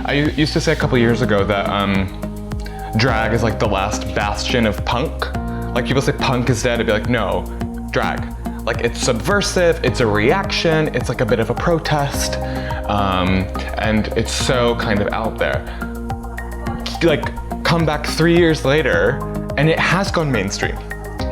I used to say a couple years ago that drag is like the last bastion of punk. Like people say punk is dead, I'd be like, no, drag. Like it's subversive, it's a reaction, it's like a bit of a protest, and it's so kind of out there. Like come back 3 years later and it has gone mainstream.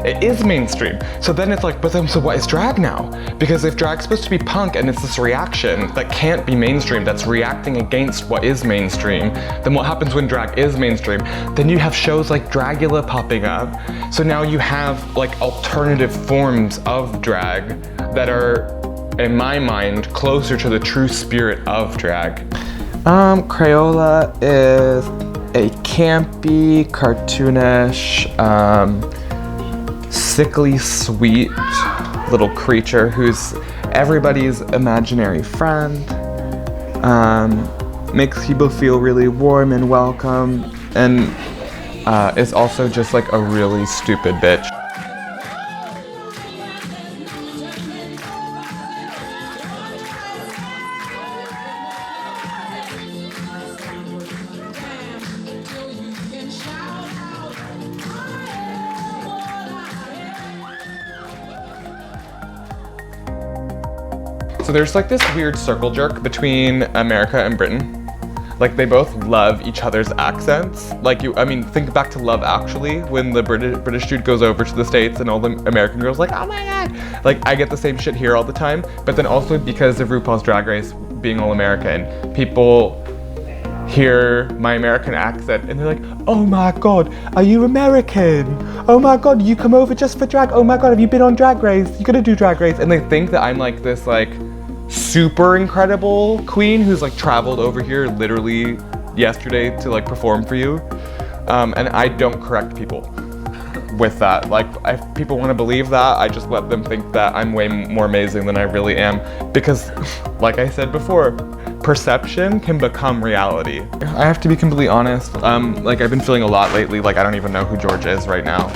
It is mainstream. So then it's like, but then so what is drag now? Because if drag's supposed to be punk and it's this reaction that can't be mainstream, that's reacting against what is mainstream, then what happens when drag is mainstream? Then you have shows like Dragula popping up. So now you have like alternative forms of drag that are, in my mind, closer to the true spirit of drag. Crayola is a campy, cartoonish, sickly sweet little creature who's everybody's imaginary friend, makes people feel really warm and welcome, and is also just like a really stupid bitch. So there's like this weird circle jerk between America and Britain. Like they both love each other's accents. Like think back to Love Actually, when the British dude goes over to the States and all the American girls like, oh my God. Like I get the same shit here all the time, but then also because of RuPaul's Drag Race being all American, people hear my American accent and they're like, oh my God, are you American? Oh my God, you come over just for drag? Oh my God, have you been on Drag Race? You gotta do Drag Race. And they think that I'm like this like super incredible queen who's like traveled over here literally yesterday to like perform for you. And I don't correct people with that. Like if people want to believe that, I just let them think that I'm way more amazing than I really am. Because like I said before, perception can become reality. I have to be completely honest. Like I've been feeling a lot lately, like I don't even know who George is right now.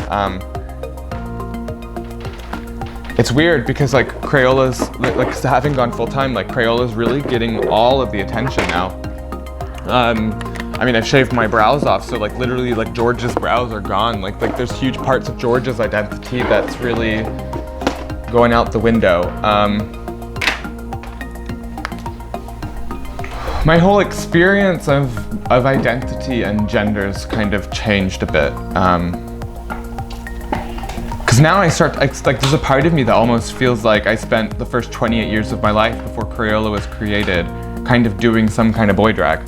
It's weird because like Crayola's, like having gone full time, like Crayola's really getting all of the attention now. I mean, I've shaved my brows off, so like literally like George's brows are gone. Like there's huge parts of George's identity that's really going out the window. My whole experience of identity and genders kind of changed a bit. Because now like there's a part of me that almost feels like I spent the first 28 years of my life before Crayola was created kind of doing some kind of boy drag.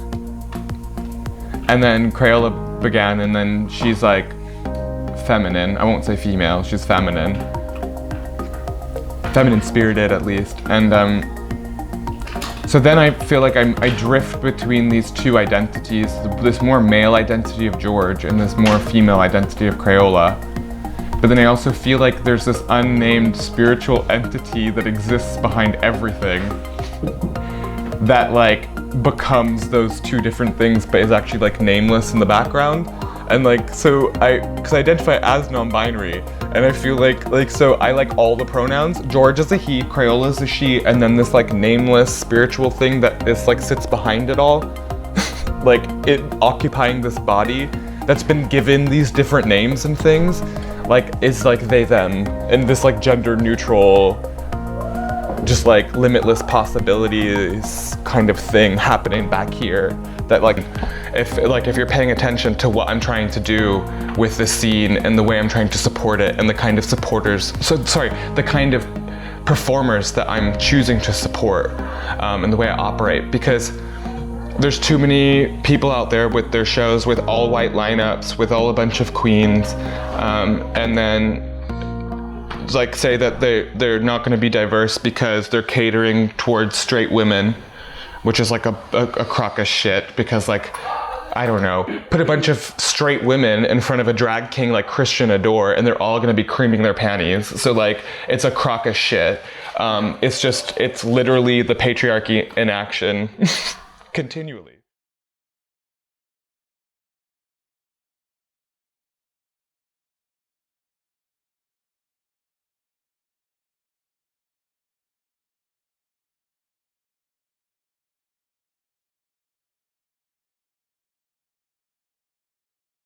And then Crayola began, and then she's like feminine. I won't say female, she's feminine. Feminine spirited at least. And so then I feel like I drift between these two identities, this more male identity of George and this more female identity of Crayola. But then I also feel like there's this unnamed spiritual entity that exists behind everything that like becomes those two different things but is actually like nameless in the background. And like, so because I identify as non-binary, and I feel like so I like all the pronouns. George is a he, Crayola is a she, and then this like nameless spiritual thing that is like sits behind it all, like it occupying this body that's been given these different names and things, like is like they them, and this like gender neutral, just like limitless possibilities kind of thing happening back here. That like if you're paying attention to what I'm trying to do with this scene and the way I'm trying to support it and the kind of the kind of performers that I'm choosing to support, and the way I operate, because there's too many people out there with their shows with all white lineups, with all a bunch of queens, and then like say that they're not going to be diverse because they're catering towards straight women, which is like a crock of shit, because like, I don't know, put a bunch of straight women in front of a drag king like Christian Adore and they're all gonna be creaming their panties. So like, it's a crock of shit. It's literally the patriarchy in action continually.